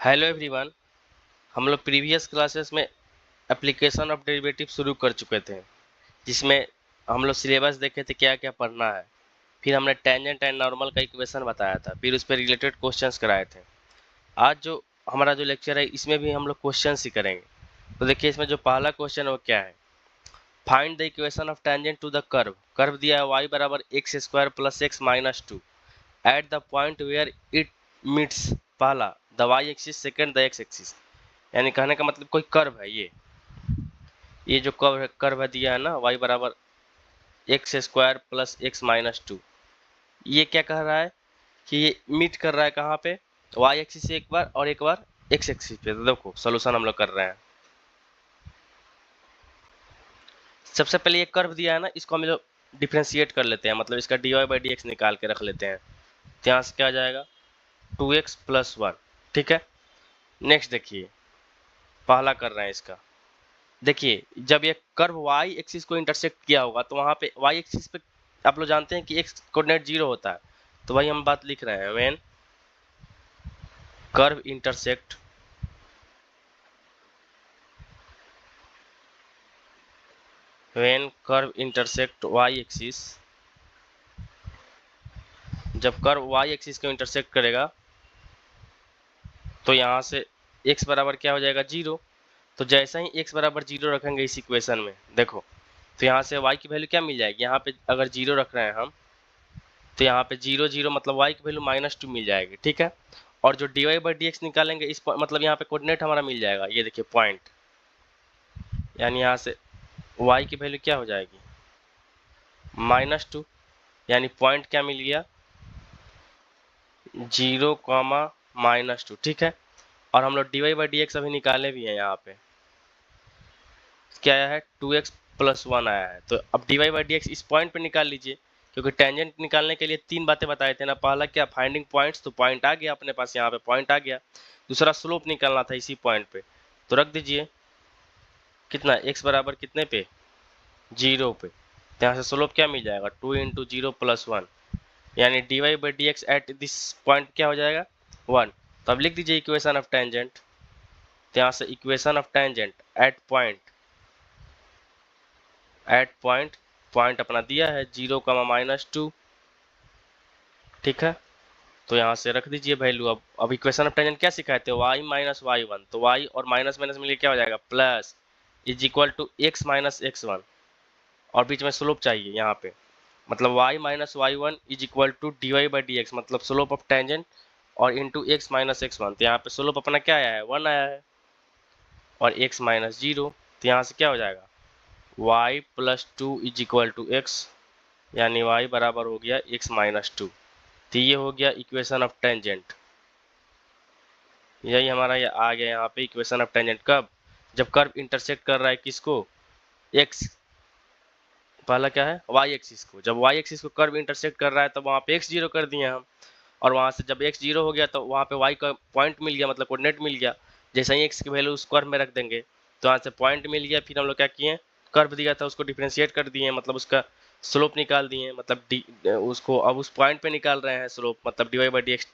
Hello everyone. हम लोग previous classes में एप्लीकेशन ऑफ डेरिवेटिव शुरू कर चुके थे, जिसमें हम लोग सिलेबस देखे थे क्या क्या पढ़ना है। फिर हमने टेंजेंट एंड नॉर्मल का इक्वेशन बताया था, फिर उस पर रिलेटेड क्वेश्चंस कराए थे। आज जो हमारा जो लेक्चर है इसमें भी हम लोग क्वेश्चंस ही करेंगे। तो देखिए इसमें जो पहला क्वेश्चन है वो क्या है। Find the equation of tangent to the curve. Curve दिया है y बराबर x square plus x minus two at the point where it meets. पहला the y axis, second the x axis. यानी कहने का मतलब कोई कर्व है, ये जो कर्व है दिया है ना, y बराबर x square plus x minus to. ये क्या कह रहा है कि ये मीट कर रहा है कहाँ पे, y एक्सिस से एक बार और एक बार x एक्सिस पे। तो देखो सोल्यूशन हम लोग कर रहे हैं। सबसे पहले ये कर्व दिया है ना, इसको हम लोग डिफ्रेंशिएट कर लेते हैं, मतलब इसका dy बाई डी एक्स निकाल के रख लेते हैं। तो यहाँ से क्या आ जाएगा 2x प्लस वन। ठीक है, नेक्स्ट देखिए पहला कर रहे हैं इसका। देखिए जब ये कर्व y एक्सिस को इंटरसेक्ट किया होगा तो वहां पे y एक्सिस पे आप लोग जानते हैं कि x कोऑर्डिनेट 0 होता है। तो वही हम बात लिख रहे हैं, when curve intersect y axis. जब कर्व y एक्सिस को इंटरसेक्ट करेगा तो यहाँ से x बराबर क्या हो जाएगा 0। तो जैसे ही x बराबर 0 रखेंगे इस इक्वेशन में, देखो तो यहाँ से y की वैल्यू क्या मिल जाएगी। यहाँ पे अगर 0 रख रहे हैं हम तो यहाँ पे 0 0 मतलब y की वैल्यू माइनस टू मिल जाएगी। ठीक है, और जो dy बाई डी एक्स निकालेंगे इस मतलब यहाँ पे कोऑर्डिनेट हमारा मिल जाएगा, ये देखिए पॉइंट। यानी यहाँ से y की वैल्यू क्या हो जाएगी माइनस टू। यानी पॉइंट क्या मिल गया 0 कॉमा माइनस टू। ठीक है, और हम लोग dy बाई डी एक्स अभी निकाले भी हैं। यहाँ पे क्या आया है 2x प्लस वन आया है। तो अब dy बाई डी एक्स इस पॉइंट पे निकाल लीजिए, क्योंकि टेंजेंट निकालने के लिए तीन बातें बताए थे ना। पहला क्या, फाइंडिंग पॉइंट्स, तो पॉइंट आ गया अपने पास, यहाँ पे पॉइंट आ गया। दूसरा स्लोप निकालना था इसी पॉइंट पे, तो रख दीजिए कितना x बराबर कितने पे 0 पे। तो यहाँ से स्लोप क्या मिल जाएगा 2 इंटू जीरो प्लस वन। यानी dy by D x at this point क्या हो जाएगा 1। तो अब लिख दीजिए इक्वेशन ऑफ टेंजेंट। तो यहाँ से equation of tangent at point, point अपना दिया है 0 का माइनस टू। ठीक है, तो यहाँ से रख दीजिए वैल्यू। अब इक्वेशन ऑफ टेंजेंट क्या सिखाए थे, y माइनस वाई वन। तो y और माइनस माइनस मिलकर क्या हो जाएगा plus, is equal to X minus X one. और बीच में स्लोप चाहिए यहाँ पे, मतलब y minus Y one is equal to D Y by D X, मतलब स्लोप ऑफ टेंजेंट और into X minus X one. तो यहाँ पे स्लोप अपना क्या आया है 1 आया है, और x माइनस जीरो। तो यहाँ से क्या हो जाएगा y plus two is equal to x, यानी y बराबर हो गया x माइनस टू। तो ये हो गया इक्वेशन ऑफ टेंजेंट। यही हमारा ये आ गया यहाँ पे इक्वेशन ऑफ टेंजेंट। कब, जब कर्व इंटरसेक्ट कर रहा है किसको, x, पहला क्या है y एक्सिस को। जब y एक्सिस को कर्व इंटरसेक्ट कर रहा है तब वहाँ पे x जीरो कर दिए हम, और वहाँ से जब x जीरो हो गया तो वहाँ पे y का पॉइंट मिल गया, मतलब कोऑर्डिनेट मिल गया। जैसे ही x की वैल्यू उस कर्व में रख देंगे तो वहाँ से पॉइंट मिल गया। फिर हम लोग क्या किए, कर्व दिया था उसको डिफ्रेंशिएट कर दिए, मतलब उसका स्लोप निकाल दिए, मतलब उसको अब उस पॉइंट पे निकाल रहे हैं स्लोप, मतलब d Y by D x.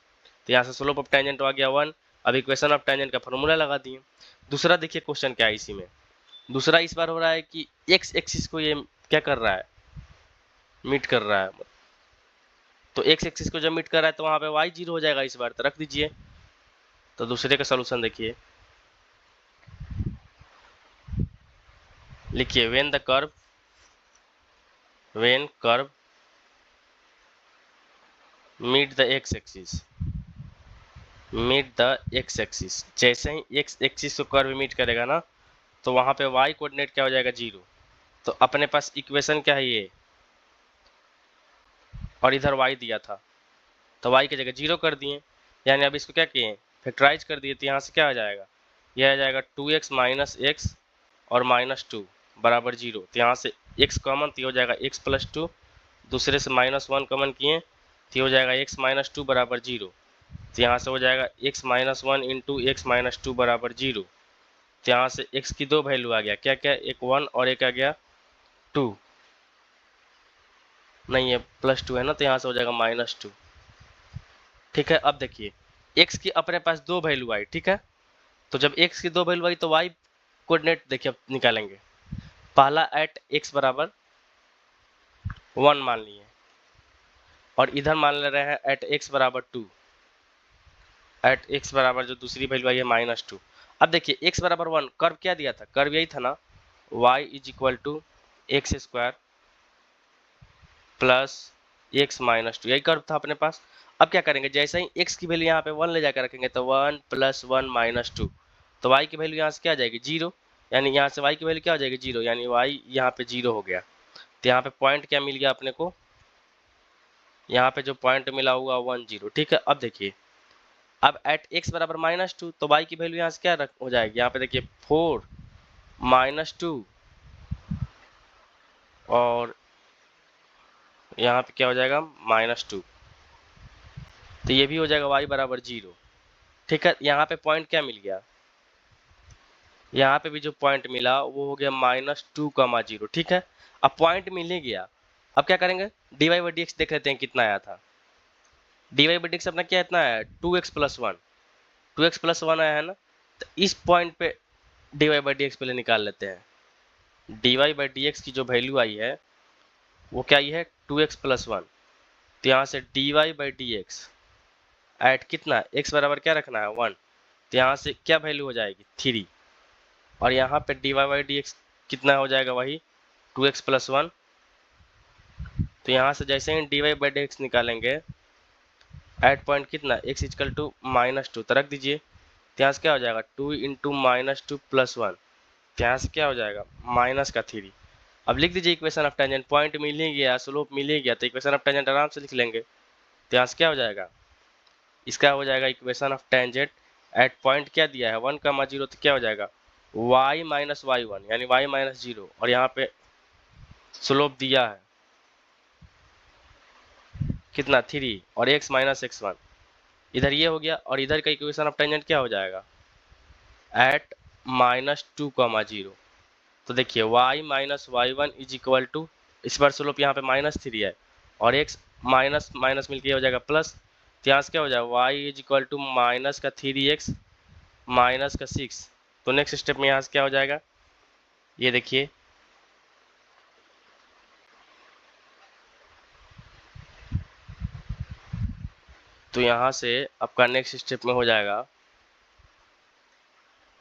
तो यहाँ से स्लोप ऑफ टेंजेंट आ गया 1। अब इक्वेशन ऑफ टेंजेंट का फॉर्मूला लगा दिए। दूसरा देखिए क्वेश्चन क्या है इसी में। दूसरा इस बार हो रहा है कि एक्स एक्सिस को ये क्या कर रहा है, मीट कर रहा है। तो एक्स एक्सिस को जब मीट कर रहा है तो वहाँ पे वाई जीरो हो जाएगा इस बार, तो रख दीजिए। तो दूसरे का सोल्यूशन देखिए, लिखिए when curve meet the x axis, जैसे ही एक्स एक्सिस को कर्व मीट करेगा ना तो वहाँ पे वाई कोऑर्डिनेट क्या हो जाएगा 0। तो अपने पास इक्वेशन क्या है ये, और इधर वाई दिया था तो वाई की जगह 0 कर दिए। यानी अब इसको क्या किए फैक्टराइज कर दिए। तो यहाँ से क्या आ जाएगा, यह आ जाएगा 2x माइनस एक्स और माइनस टू बराबर 0। तो यहाँ से x कॉमन, तो हो जाएगा x प्लस टू। दूसरे से माइनस वन कॉमन किए तो हो जाएगा x माइनस टू बराबर 0। तो यहाँ से हो जाएगा x minus one into X minus to बराबर 0। तो यहाँ से x की दो वैल्यू आ गया, क्या क्या, एक 1 और एक आ गया 2। नहीं, ये प्लस टू है ना, तो यहाँ से हो जाएगा माइनस टू। ठीक है, अब देखिए एक्स की अपने पास दो वैल्यू आई, ठीक है। तो जब एक्स की दो वैल्यू आई तो वाई कोऑर्डिनेट देखिए अब निकालेंगे। पहला एट एक्स बराबर 1 मान लिए, और इधर मान ले रहे हैं एट एक्स बराबर 2, एट एक्स बराबर जो दूसरी वैल्यू आई है -2। अब देखिए एक्स बराबर 1, कर्व क्या दिया था, कर्व यही था ना, y is equal to x square plus x -2, यही कर्व था अपने पास। अब क्या करेंगे, जैसे ही x की वैल्यू यहाँ पे 1 ले जाकर रखेंगे तो 1 + 1 -2, तो y की वैल्यू यहाँ से क्या आ जाएगी 0, यानी यहाँ से y की वैल्यू क्या हो जाएगी 0, यानी y यहाँ पे 0 हो गया। तो यहाँ पे पॉइंट क्या मिल गया अपने को, यहाँ पे जो पॉइंट मिला हुआ 1 0, ठीक है। अब देखिए, अब एट x बराबर -2 तो y की वैल्यू यहाँ से क्या हो जाएगी, यहाँ पे देखिए 4 -2 और यहाँ पे क्या हो जाएगा -2, तो ये भी हो जाएगा y बराबर 0, ठीक है। यहाँ पे पॉइंट क्या मिल गया, यहाँ पे भी जो पॉइंट मिला वो हो गया -2, 0, ठीक है। अब पॉइंट मिल ही गया, अब क्या करेंगे, dy/dx देख लेते हैं कितना आया था। dy/dx अपना क्या इतना आया, 2x + 1, 2x + 1 आया है ना। तो इस पॉइंट पे dy/dx पहले निकाल लेते हैं। dy/dx की जो वैल्यू आई है वो क्या आई है 2x + 1, तो यहाँ से dy/dx एट कितना, x बराबर क्या रखना है 1, तो यहाँ से क्या वैल्यू हो जाएगी 3, और यहाँ पे dy/dx कितना हो जाएगा वही 2x + 1, तो यहाँ से जैसे ही dy/dx निकालेंगे एट पॉइंट कितना x इक्वल टू -2, तो रख दीजिए, तो यहाँ से क्या हो जाएगा 2 × -2 + 1, तो यहाँ से क्या हो जाएगा -3। अब लिख दीजिए इक्वेशन ऑफ टेंजेंट, पॉइंट मिल ही गया, स्लोप मिल ही गया, तो इक्वेशन ऑफ टेंजेंट आराम से लिख लेंगे। तो यहाँ से क्या हो जाएगा, इसका हो जाएगा equation of tangent at point क्या दिया है 1, 0, तो क्या हो जाएगा y - y1 यानी y -0, और यहाँ पे स्लोप दिया है कितना 3 और x - x1, इधर ये हो गया, और इधर का इक्वेशन ऑफ टेंजेंट क्या हो जाएगा एट -2, 0, तो देखिए y - y1 is equal to, इस बार स्लोप यहाँ पे -3 है और x माइनस माइनस मिलके हो जाएगा प्लस, तो यहाँ से क्या हो जाएगा y is equal to -3x -6, तो नेक्स्ट स्टेप में यहाँ से क्या हो जाएगा, ये देखिए तो यहाँ से आपका नेक्स्ट स्टेप में हो जाएगा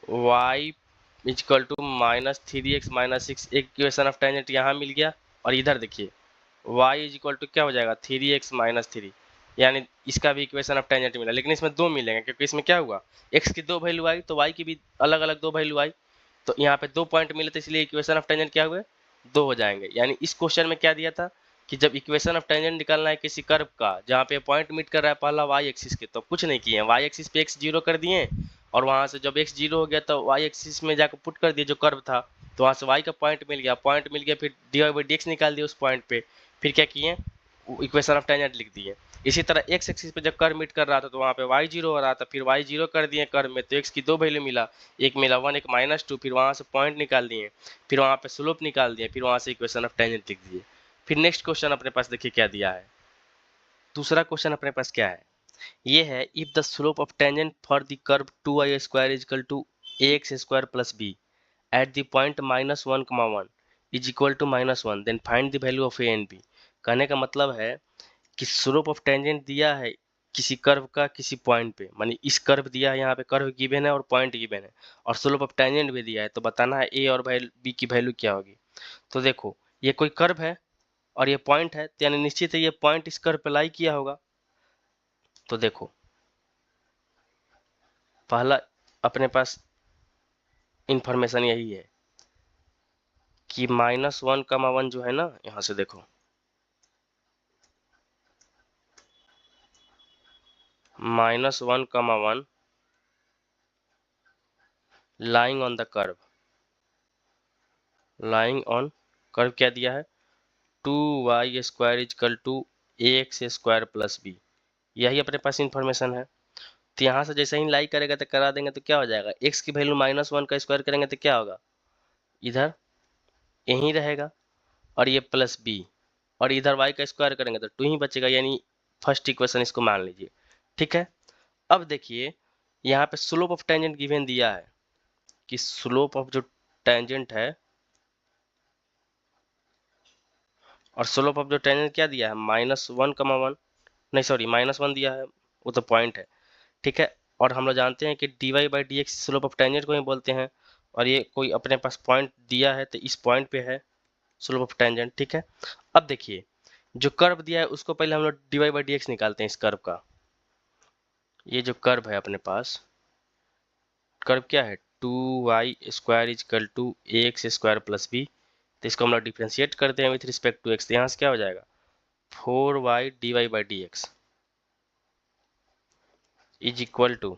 y इक्वल टू -3x -6, एक इक्वेशन ऑफ टेंजेंट यहाँ मिल गया, और इधर देखिए y इक्वल टू क्या हो जाएगा 3x -3, यानी इसका भी इक्वेशन ऑफ टेंजेंट मिला, लेकिन इसमें दो मिलेंगे क्योंकि इसमें क्या हुआ x की दो वैल्यू आई तो y की भी अलग अलग दो वैल्यू आई, तो यहाँ पे दो पॉइंट मिले थे, इसलिए इक्वेशन ऑफ टेंजेंट क्या हुए दो हो जाएंगे। यानी इस क्वेश्चन में क्या दिया था कि जब इक्वेशन ऑफ टेंजेंट निकालना है किसी कर्व का जहाँ पे पॉइंट मीट कर रहा है पहला y एक्सिस के, तो कुछ नहीं किए, y एक्सिस पे x 0 कर दिए, और वहाँ से जब x 0 हो गया तो y एक्सिस में जाकर पुट कर दिए जो कर्व था, तो वहाँ से y का पॉइंट मिल गया, फिर dy/dx निकाल दिया उस पॉइंट पे, फिर क्या किए इक्वेशन ऑफ टेंजेंट लिख दिए। इसी तरह x एक्सिस पे जब कर्व मीट कर रहा था तो वहाँ पे y 0 हो रहा था, फिर y 0 कर दिए कर्व में, तो x की दो वैल्यू मिला, एक मिला 1, एक -2, फिर वहाँ से पॉइंट निकाल दिए, फिर वहाँ पे स्लोप निकाल दिए, फिर वहाँ से इक्वेशन ऑफ टेंजेंट लिख दिए। फिर नेक्स्ट क्वेश्चन अपने पास देखिए क्या दिया है, दूसरा क्वेश्चन अपने पास क्या है, ये है if the slope of tangent for the curve 2y² is equal to ax² plus b at the point -1, 1 is equal to -1, then find the value of a and b। कहने का मतलब है कि स्लोप ऑफ टेंजेंट दिया है किसी curve का किसी पॉइंट पे, मानी इस कर्व दिया है, यहाँ पे कर्व गिवन है और पॉइंट गिवन है, और स्लोप ऑफ टेंजेंट भी दिया है, तो बताना है a और b की वैल्यू क्या होगी। तो देखो ये कोई कर्व है और ये पॉइंट है, तो यानी निश्चित है ये पॉइंट इस कर्व पे लाई किया होगा। तो देखो पहला अपने पास इंफॉर्मेशन यही है कि -1, 1 जो है ना, यहाँ से देखो -1, 1 lying on the curve, lying on curve क्या दिया है 2y² is equal to ax² plus b, यही अपने पास इंफॉर्मेशन है। तो यहाँ से जैसे ही लाई करेगा तो करा देंगे, तो क्या हो जाएगा x की वैल्यू -1 का स्क्वायर करेंगे तो क्या होगा इधर यही रहेगा, और ये प्लस b, और इधर y का स्क्वायर करेंगे तो 2 ही बचेगा, यानी फर्स्ट इक्वेशन इसको मान लीजिए, ठीक है। अब देखिए यहाँ पे स्लोप ऑफ टेंजेंट गिवन दिया है कि स्लोप ऑफ जो टेंजेंट है, और स्लोप ऑफ जो टेंजेंट क्या दिया है, -1,1, नहीं सॉरी -1 दिया है, वो तो पॉइंट है, ठीक है। और हम लोग जानते हैं कि dy/dx स्लोप ऑफ टेंजेंट को ही बोलते हैं, और ये कोई अपने पास पॉइंट दिया है तो इस पॉइंट पे है स्लोप ऑफ टेंजेंट, ठीक है। अब देखिए जो कर्व दिया है उसको पहले हम लोग dy/dx निकालते हैं इस कर्व का। ये जो कर्व है अपने पास, कर्व क्या है, 2y² = ax² + b, तो इसको हम लोग डिफ्रेंशिएट करते हैं विथ रिस्पेक्ट टू x, तो यहाँ से क्या हो जाएगा 4y dy/dx =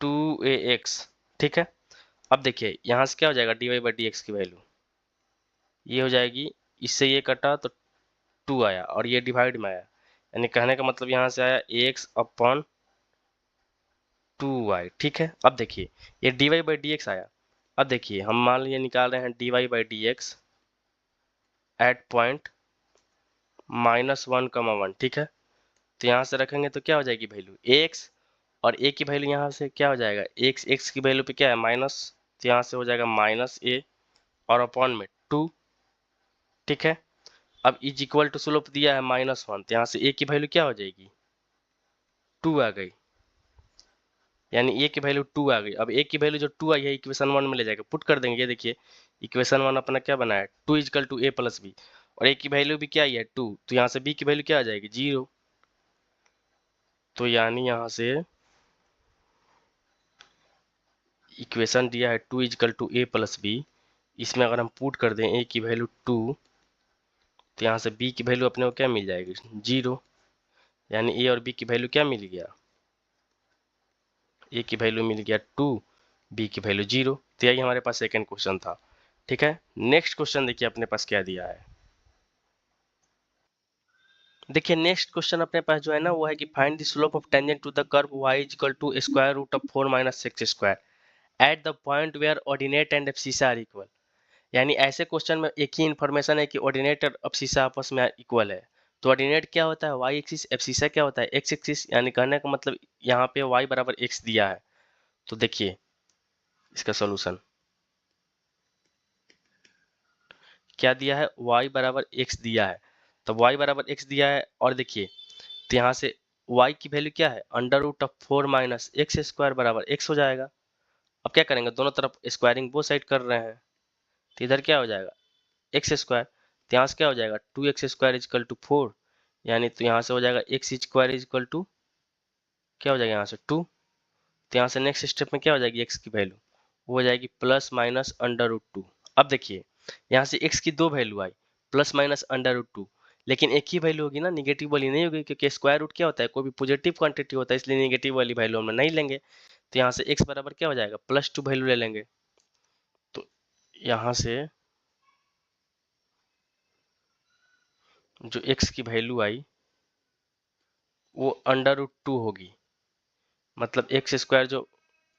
2ax, ठीक है। अब देखिए यहाँ से क्या हो जाएगा dy/dx की वैल्यू ये हो जाएगी, इससे ये कटा तो 2 आया और ये डिवाइड में आया, यानी कहने का मतलब यहाँ से आया x/2y, ठीक है। अब देखिए ये dy/dx आया। अब देखिए हम मान लीजिए निकाल रहे हैं dy/dx एट पॉइंट -1,1, ठीक है। तो यहाँ से रखेंगे तो क्या हो जाएगी वैल्यू x, और a की वैल्यू यहाँ से क्या हो जाएगा x की वैल्यू पे क्या है माइनस, तो यहाँ से हो जाएगा -a और अपॉन में 2, ठीक है। अब इज इक्वल टू स्लोप दिया है -1, तो यहाँ से a की वैल्यू क्या हो जाएगी 2 आ गई, यानी a की वैल्यू 2 आ गई। अब a की वैल्यू जो 2 आई है इक्वेशन 1 में ले जाकर पुट कर देंगे, ये देखिए इक्वेशन 1 अपना क्या बना है 2 = a + b, और a की वैल्यू भी क्या आई है 2, तो यहाँ से b की वैल्यू क्या आ जाएगी 0। तो यानी यहाँ से इक्वेशन दिया है 2 = a + b, इसमें अगर हम पुट कर दें a की वैल्यू 2, तो यहाँ से b की वैल्यू अपने को क्या मिल जाएगी 0, यानी a और b की वैल्यू क्या मिल गया, a की वैल्यू मिल गया 2, b की वैल्यू 0। तो यही हमारे पास सेकंड क्वेश्चन था, ठीक है। नेक्स्ट क्वेश्चन देखिए अपने पास क्या दिया है। देखिए नेक्स्ट क्वेश्चन अपने पास जो है ना वो है कि find the slope of tangent to the curve y = √4 - x² at the point where ordinate and abscissa are equal. यानी ऐसे क्वेश्चन में एक ही इन्फॉर्मेशन है कि ऑर्डिनेट और एब्सिसा आपस में इक्वल है। तो ऑर्डिनेट क्या होता है y एक्सिस, एब्सिसा क्या होता है x एक्सिस, यानी कहने का मतलब यहाँ पे y = x दिया है। तो देखिए इसका सॉल्यूशन क्या दिया है y = x दिया है, तो y = x दिया है, और देखिए तो यहाँ से y की वैल्यू क्या है √4 - x² = x हो जाएगा। अब क्या करेंगे दोनों तरफ स्क्वायरिंग बोथ साइड कर रहे हैं, तो इधर क्या हो जाएगा x², तो यहाँ से क्या हो जाएगा 2x² = 4, यानी तो यहाँ से हो जाएगा x² = क्या हो जाएगा यहाँ से 2, तो यहाँ से नेक्स्ट स्टेप में क्या हो जाएगी x की वैल्यू वो हो जाएगी +- √2। अब देखिए यहाँ से x की दो वैल्यू आई +- लेकिन एक ही वैल्यू होगी ना, निगेटिव वाली नहीं होगी, क्योंकि स्क्वायर रूट क्या होता है कोई भी पॉजिटिव क्वांटिटी होता है, इसलिए निगेटिव वाली वैल्यू हम नहीं लेंगे। तो यहाँ से x बराबर क्या हो जाएगा +2 वैल्यू ले लेंगे। तो यहाँ से जो x की वैल्यू आई वो √2 होगी, मतलब x² जो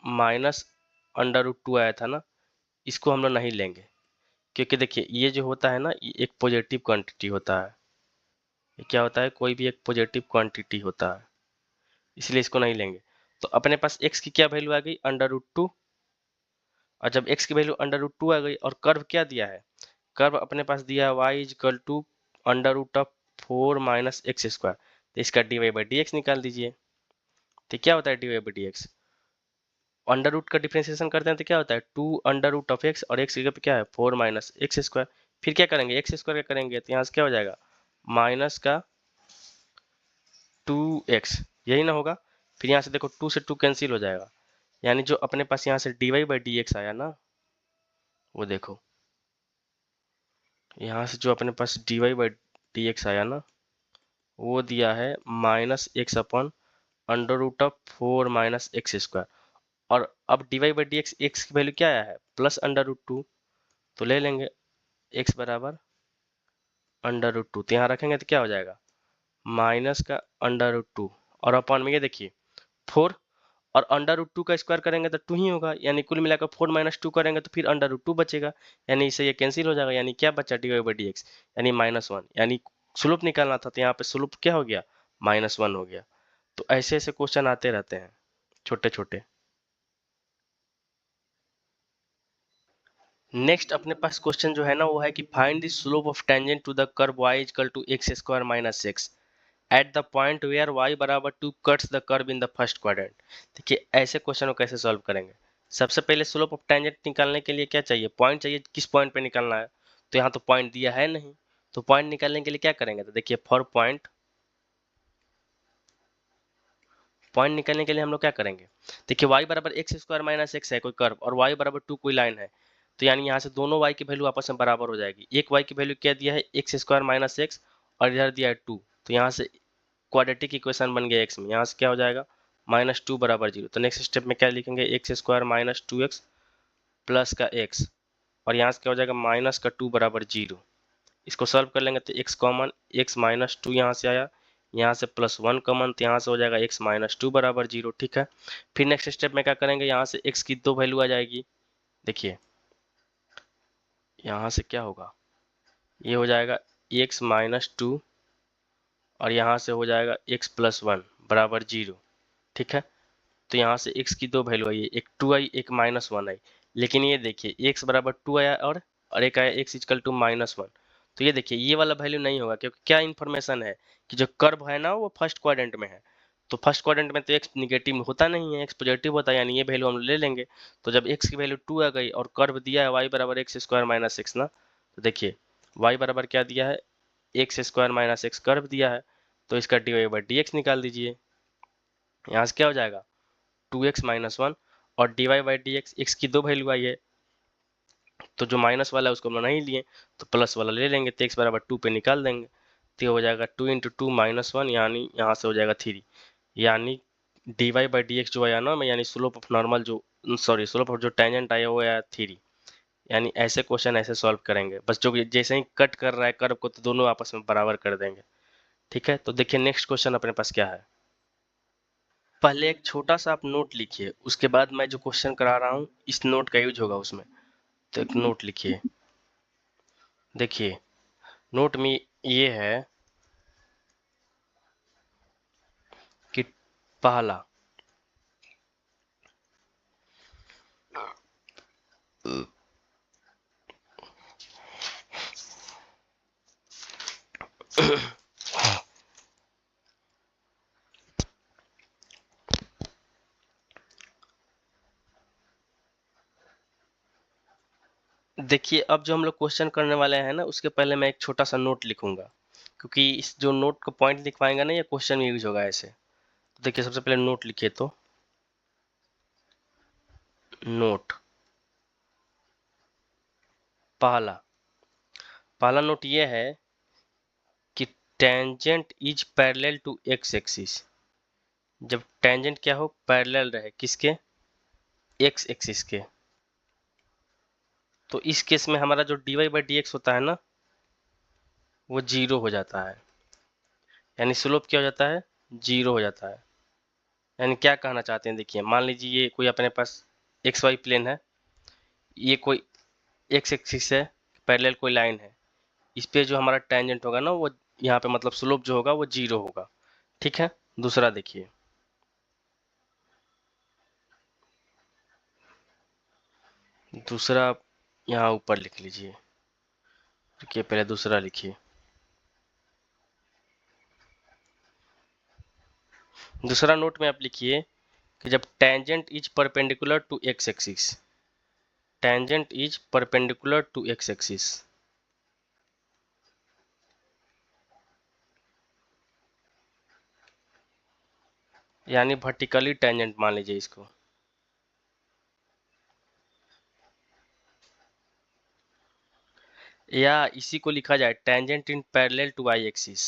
-√2 आया था ना, इसको हम लोग नहीं लेंगे, क्योंकि देखिए ये जो होता है ना ये एक पॉजिटिव क्वांटिटी होता है, ये क्या होता है कोई भी एक पॉजिटिव क्वांटिटी होता है, इसलिए इसको नहीं लेंगे। तो अपने पास x की क्या वैल्यू आ गई √2, और जब x की वैल्यू √2 आ गई और कर्व क्या दिया है, कर्व अपने पास दिया है y = √4 - x², तो इसका dy/dx निकाल दीजिए। तो क्या होता है dy/dx, अंडर रूट का डिफरेंशिएशन करते हैं तो क्या होता है 2√x, और x की जगह पे क्या है 4 - x²। फिर क्या करेंगे x² क्या करेंगे, तो यहाँ से क्या हो जाएगा माइनस का 2x, यही ना होगा। फिर यहाँ से देखो 2 से 2 कैंसिल हो जाएगा, यानी जो अपने पास यहाँ से dy/dx आया ना, वो देखो यहाँ से जो अपने पास dy/dx आया ना वो दिया है -x/√4 - x²। और अब dy/dx x की वैल्यू क्या आया है +√2, तो ले लेंगे x बराबर √2, तो यहाँ रखेंगे तो क्या हो जाएगा माइनस का √2, और अपॉन में ये देखिए 4, और √2 का स्क्वायर करेंगे तो 2 ही होगा, यानी कुल मिलाकर 4 - 2 करेंगे तो फिर √2 बचेगा, यानी इससे ये कैंसिल हो जाएगा, यानी क्या बचा dy/dx यानी -1, यानी स्लोप निकालना था तो यहाँ पे स्लोप क्या हो गया -1 हो गया। तो तो ऐसे ऐसे क्वेश्चन आते रहते हैं छोटे छोटे। नेक्स्ट अपने पास क्वेश्चन जो है ना वो है कि find the slope of tangent to the curve y equal to x square minus x at the point where y बराबर 2 cuts the curve in the first quadrant. देखिए ऐसे क्वेश्चन को कैसे सॉल्व करेंगे। सबसे पहले स्लोप ऑफ टेंजेंट निकालने के लिए क्या चाहिए, पॉइंट चाहिए। किस पॉइंट पे निकालना है, तो यहाँ तो पॉइंट दिया है नहीं, तो पॉइंट निकालने के लिए क्या करेंगे, तो देखिए फॉर पॉइंट निकालने के लिए हम लोग क्या करेंगे, देखिए y बराबर एक्स स्क्वायर माइनस एक्स है कोई कर्व और y बराबर 2 कोई लाइन है, तो यानी यहाँ से दोनों y की वैल्यू आपस में बराबर हो जाएगी। एक y की वैल्यू क्या दिया है, एक्स स्क्वायर माइनस एक्स, और इधर दिया है 2, तो यहाँ से क्वाड्रेटिक इक्वेशन बन गया x में, यहाँ से क्या हो जाएगा -2 बराबर 0। तो नेक्स्ट स्टेप में क्या लिखेंगे, x square minus 2x plus का x, और यहाँ से क्या हो जाएगा माइनस का 2 बराबर 0। इसको सॉल्व कर लेंगे तो x कॉमन, x माइनस 2 यहाँ से आया, यहाँ से +1 कॉमन, तो यहाँ से हो जाएगा x माइनस 2 बराबर 0। ठीक है, फिर नेक्स्ट स्टेप में क्या करेंगे, यहाँ से x की 2 वैल्यू आ जाएगी। देखिए यहाँ से क्या होगा, ये हो जाएगा x माइनस 2 और यहाँ से हो जाएगा x प्लस 1 बराबर 0। ठीक है, तो यहाँ से x की 2 वैल्यू आई, एक 2 आई एक -1 आई, लेकिन ये देखिए x बराबर 2 आया और एक आया x इक्वल टू -1। तो ये देखिए ये वाला वैल्यू नहीं होगा, क्योंकि क्या इन्फॉर्मेशन है कि जो कर्व है ना वो फर्स्ट क्वाड्रेंट में है, तो फर्स्ट क्वाड्रेंट में तो x निगेटिव होता नहीं है, x पॉजिटिव होता है, यानी ये वैल्यू हम ले लेंगे। तो जब x की वैल्यू 2 आ गई और कर्व दिया है y बराबर एक्स स्क्वायर माइनस एक्स ना, तो देखिए y बराबर क्या दिया है, x square minus x curve दिया है, तो इसका dy बाई डी एक्स निकाल दीजिए। यहाँ से क्या हो जाएगा 2x माइनस 1 और dy by D x, x की 2 वैल्यू आई है, तो जो माइनस वाला है उसको हम लोग नहीं लिए, तो प्लस वाला ले लेंगे, तो x बराबर 2 पे निकाल देंगे, तो हो जाएगा 2 इंटू 2 -1, यानी यहाँ से हो जाएगा 3, यानी dy बाई डी एक्स जो आया ना, यानी स्लोप ऑफ नॉर्मल जो सॉरी स्लोप ऑफ जो टेंजेंट आया वो आया 3। यानी ऐसे क्वेश्चन ऐसे सॉल्व करेंगे, बस जो जैसे ही कट कर रहा है कर्व को तो दोनों आपस में बराबर कर देंगे। ठीक है, तो देखिए नेक्स्ट क्वेश्चन अपने पास क्या है। पहले एक छोटा सा आप नोट लिखिए, उसके बाद मैं जो क्वेश्चन करा रहा हूँ इस नोट का यूज होगा उसमें, तो एक नोट लिखिए। देखिए नोट में ये है कि पहला देखिए अब जो हम लोग क्वेश्चन करने वाले हैं ना, उसके पहले मैं एक छोटा सा नोट लिखूंगा, क्योंकि इस जो नोट का पॉइंट लिखवाएंगे ना ये क्वेश्चन में यूज होगा ऐसे। तो देखिए सबसे पहले नोट लिखिए, तो नोट पहला पहला नोट ये है कि tangent is parallel to x axis. जब टेंजेंट क्या हो, पैरेलल रहे किसके, एक्स एक्सिस के, तो इस केस में हमारा जो dy बाई डी एक्स होता है ना वो 0 हो जाता है, यानी स्लोप क्या हो जाता है, 0 हो जाता है। यानी क्या कहना चाहते हैं, देखिए मान लीजिए ये कोई अपने पास एक्स वाई प्लेन है, ये कोई एक्स एक्सिस है, पैरेलल कोई लाइन है, इस पे जो हमारा टेंजेंट होगा ना वो यहाँ पे मतलब स्लोप जो होगा वो 0 होगा। ठीक है, दूसरा देखिए, दूसरा यहाँ ऊपर लिख लीजिए। देखिए पहले दूसरा लिखिए, दूसरा नोट में आप लिखिए कि जब tangent is perpendicular to x axis, tangent is perpendicular to x axis, यानी वर्टिकली टेंजेंट मान लीजिए इसको, या इसी को लिखा जाए tangent in parallel to y axis,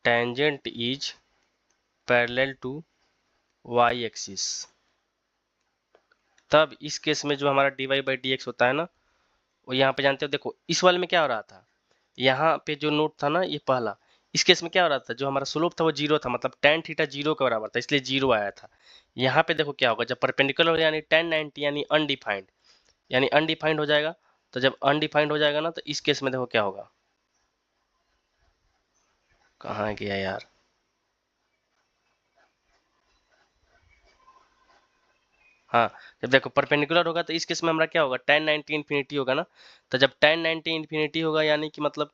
tangent is parallel to y axis. तब इस केस में जो हमारा dy बाई डी एक्स होता है ना, वो यहाँ पे जानते हो, देखो इस वाले में क्या हो रहा था, यहाँ पे जो नोट था ना ये पहला, इस केस में क्या हो रहा था, जो हमारा स्लोप था वो 0 था, मतलब tan थीटा 0 के बराबर था, इसलिए 0 आया था। यहाँ पे देखो क्या होगा, जब परपेंडिकुलर हो यानी tan 90 यानी अनडिफाइंड, यानी अनडिफाइंड हो जाएगा। तो जब अनडिफाइंड हो जाएगा ना, तो इस केस में देखो क्या होगा, कहाँ गया यार, हाँ, जब देखो परपेंडिकुलर होगा तो इस केस में हमारा क्या होगा, tan 90 इन्फिनिटी होगा ना। तो जब tan 90 इन्फिनिटी होगा यानी कि मतलब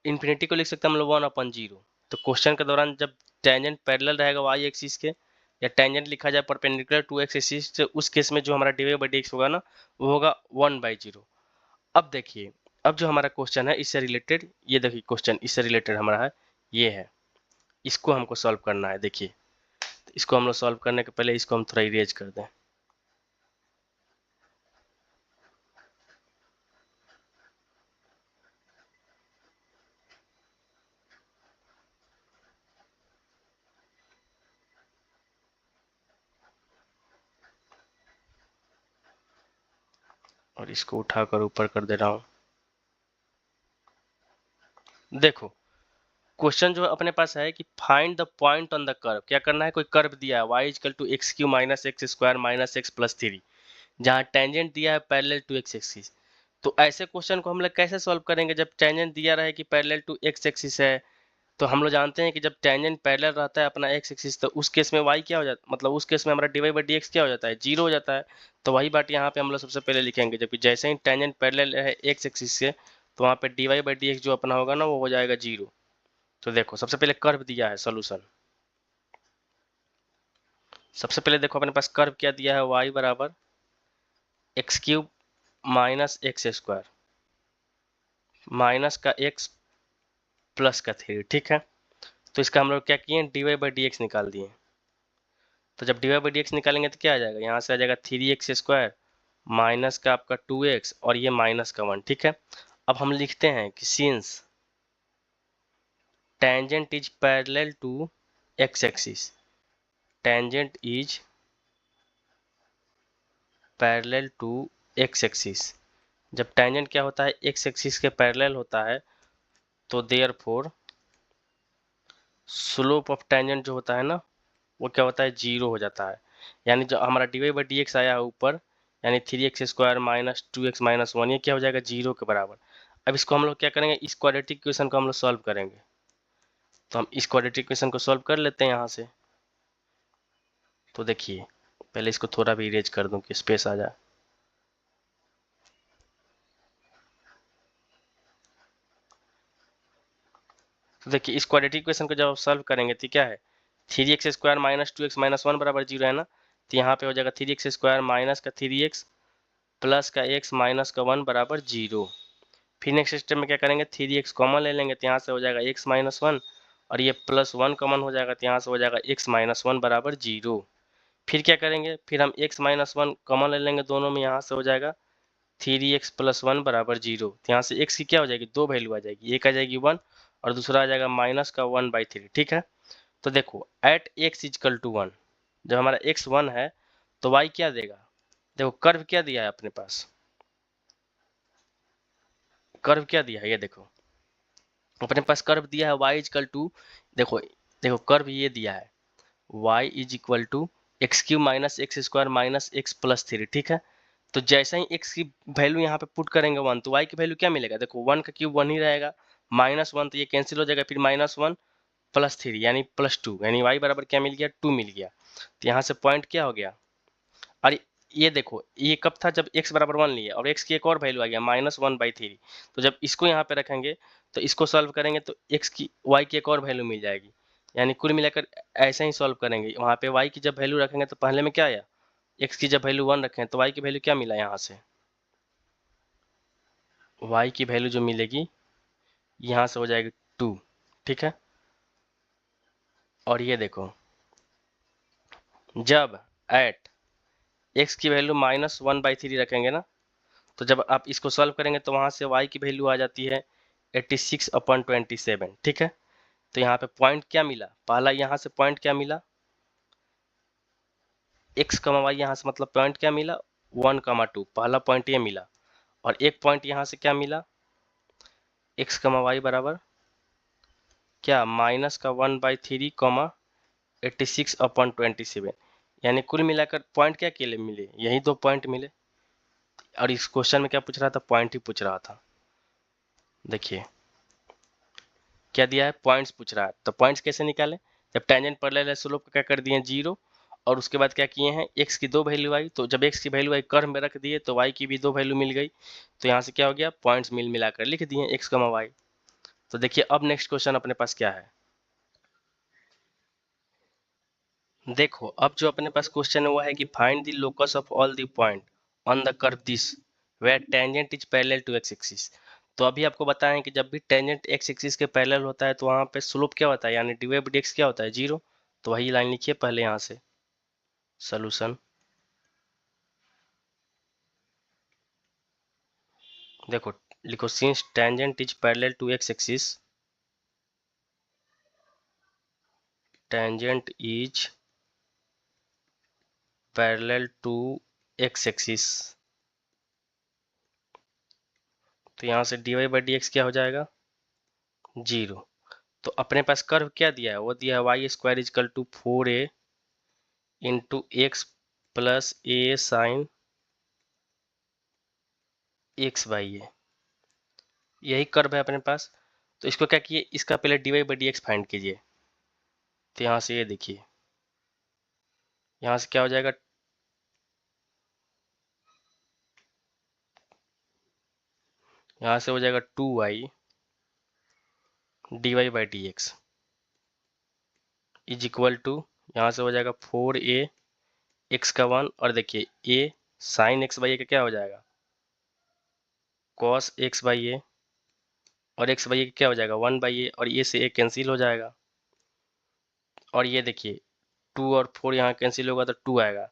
इन्फिनिटी को लिख सकते हैं हम लोग 1/0। तो क्वेश्चन के दौरान जब टेंजेंट पैरेलल रहेगा वाई एक्सिस के, या टेंजेंट लिखा जाए परपेंडिकुलर टू एक्स एक्सिस, तो उस केस में जो हमारा d Y by D x होगा ना, वो होगा 1/0। अब देखिए, अब जो हमारा क्वेश्चन है इससे रिलेटेड, ये देखिए क्वेश्चन इससे रिलेटेड हमारा है, ये है, इसको हमको सॉल्व करना है। देखिए, तो इसको हम लोग सॉल्व करने के पहले इसको हम थोड़ा इरेज कर दें। और इसको उठाकर ऊपर कर दे रहा हूँ। देखो, क्वेश्चन जो अपने पास है कि find the point on the curve, क्या करना है, कोई कर्व दिया है y equal to x cube minus x square minus x plus 3, जहाँ टेंजेंट दिया है पैरेलल टू एक्स एक्सिस। तो ऐसे क्वेश्चन को हम लोग कैसे सॉल्व करेंगे जब टेंजेंट दिया रहे कि पैरेलल टू एक्स एक्सिस है। तो हम लोग जानते हैं कि जब टेंजेंट पैरेलल रहता है अपना एक्स एक्सिस, तो उस केस में y क्या हो जाता, मतलब उस केस में हमारा d Y by D x क्या हो जाता है, जीरो हो जाता है। तो वही बात यहाँ पे हम लोग सबसे पहले लिखेंगे, जबकि जैसे ही टेंजेंट पैरेलल है एक्स एक्सिस से, तो वहाँ पे d Y by D x जो अपना होगा ना, वो हो जाएगा जीरो। तो देखो, सबसे पहले कर्व दिया है सॉल्यूशन। सबसे पहले देखो अपने पास कर्व क्या दिया है, y बराबर x cube minus x square minus का एक्स प्लस का 3, ठीक है। तो इसका हम लोग क्या किए, d Y by D x निकाल दिए। तो जब d Y by D x निकालेंगे तो क्या आ जाएगा, यहाँ से आ जाएगा 3x² माइनस का आपका 2x और ये माइनस का 1, ठीक है। अब हम लिखते हैं कि since tangent is parallel to x axis, tangent is parallel to x axis, जब टेंजेंट क्या होता है, एक्स एक्सिस के पैरेलल होता है, तो देयरफॉर स्लोप ऑफ टेंजेंट जो होता है ना, वो क्या होता है, जीरो हो जाता है। यानी जो हमारा d Y by D x आया है ऊपर, यानी 3x² माइनस 2x माइनस 1, ये क्या हो जाएगा, जीरो के बराबर। अब इसको हम लोग क्या करेंगे, इस क्वाड्रेटिक इक्वेशन को हम लोग सॉल्व करेंगे। तो हम इस क्वाड्रेटिक इक्वेशन को सॉल्व कर लेते हैं यहाँ से। तो देखिए, पहले इसको थोड़ा भी इरेज कर दूं कि स्पेस आ जाए। तो देखिए, इस क्वाड्रेटिक इक्वेशन को जब आप सॉल्व करेंगे तो क्या है, 3x² माइनस 2x माइनस 1 बराबर जीरो है ना। तो यहाँ पे हो जाएगा 3x² माइनस का 3x प्लस का x माइनस का 1 बराबर जीरो। फिर नेक्स्ट स्टेप में क्या करेंगे, 3x कॉमन ले लेंगे, तो यहाँ से हो जाएगा x माइनस 1 और ये प्लस 1 कॉमन हो जाएगा, तो यहाँ से हो जाएगा x माइनस 1 बराबर जीरो। फिर क्या करेंगे, फिर हम x माइनस 1 कॉमन ले लेंगे दोनों में, यहाँ से हो जाएगा 3x प्लस 1 बराबर जीरो। तो यहाँ से x की क्या हो जाएगी, दो वैल्यू आ जाएगी, एक आ जाएगी 1 और दूसरा आ जाएगा माइनस का 1/3, ठीक है। तो देखो, एट x इजकल टू 1, जब हमारा x 1 है तो y क्या देगा, देखो कर्व क्या दिया है अपने पास, कर्व क्या दिया है, ये देखो अपने पास कर्व दिया है y इजकल टू, देखो देखो कर्व ये दिया है y is equal to x cube minus x square minus x plus 3, ठीक है। तो जैसे ही x की वैल्यू यहाँ पे पुट करेंगे 1, तो y की वैल्यू क्या मिलेगा, देखो 1 का क्यूब 1 ही रहेगा, माइनस 1 तो ये कैंसिल हो जाएगा, फिर माइनस 1 प्लस 3 यानी प्लस 2, यानी y बराबर क्या मिल गया, 2 मिल गया। तो यहाँ से पॉइंट क्या हो गया, और ये देखो ये कब था, जब x बराबर 1 लिया और x की एक और वैल्यू आ गया -1/3। तो जब इसको यहाँ पे रखेंगे तो इसको सॉल्व करेंगे तो x की y की एक और वैल्यू मिल जाएगी। यानी कुल मिलाकर ऐसे ही सॉल्व करेंगे, वहाँ पे y की जब वैल्यू रखेंगे तो पहले में क्या आया, x की जब वैल्यू 1 रखें तो y की वैल्यू क्या मिला, यहाँ से y की वैल्यू जो मिलेगी यहाँ से हो जाएगी 2, ठीक है। और ये देखो, जब एट x की वैल्यू -1/3 रखेंगे ना, तो जब आप इसको सॉल्व करेंगे तो वहाँ से y की वैल्यू आ जाती है 86/27, ठीक है। तो यहाँ पे पॉइंट क्या मिला, पहला यहाँ से पॉइंट क्या मिला, x कमा वाई, यहाँ से मतलब पॉइंट क्या मिला 1,2, पहला पॉइंट ये मिला। और एक पॉइंट यहाँ से क्या मिला, x कमा वाई बराबर क्या माइनस का 1/3 कॉमा 86/27, यानी कुल मिलाकर पॉइंट क्या के लिए मिले, यही दो पॉइंट मिले। और इस क्वेश्चन में क्या पूछ रहा था, पॉइंट ही पूछ रहा था। देखिए क्या दिया है, पॉइंट्स पूछ रहा है, तो पॉइंट्स कैसे निकालें, जब टेंजेंट पैरेलल है स्लोप का क्या कर दिए जीरो, और उसके बाद क्या किए हैं, x की 2 वैल्यू आई, तो जब x की वैल्यू आई कर्व में रख दिए तो y की भी 2 वैल्यू मिल गई, तो यहाँ से क्या हो गया, पॉइंट्स मिलाकर लिख दिए x, y। तो देखिए अब नेक्स्ट क्वेश्चन अपने पास क्या है। देखो अब जो अपने पास क्वेश्चन है वो है कि find the locus of all the point on the curve this where tangent is parallel to x axis. तो अभी आपको बताएं कि जब भी टेंजेंट एक्स एक्सिस के पैरेलल होता है तो वहां पे स्लोप क्या होता है, यानी dy बाई dx क्या होता है, 0। तो वही लाइन लिखिए पहले यहाँ से, सोल्यूशन। देखो लिखो, since tangent is parallel to x axis, tangent is parallel to x axis, तो यहाँ से dy बाई dx क्या हो जाएगा, 0। तो अपने पास कर्व क्या दिया है, वो दिया है y square is equal to 4a into x plus a sine x by a, यही कर्व है अपने पास। तो इसको क्या किए, इसका पहले dy by D x find कीजिए। तो यहाँ से ये देखिए, यहाँ से क्या हो जाएगा, यहाँ से हो जाएगा 2y dy by D x is equal to, यहाँ से हो जाएगा 4a x का 1, और देखिए a साइन एक्स बाई ए का क्या हो जाएगा, कॉस एक्स बाई ए, और एक्स बाई ए क्या हो जाएगा 1 बाई ए, और ये से ए कैंसिल हो जाएगा। और ये देखिए 2 और 4 यहाँ कैंसिल होगा तो 2 आएगा,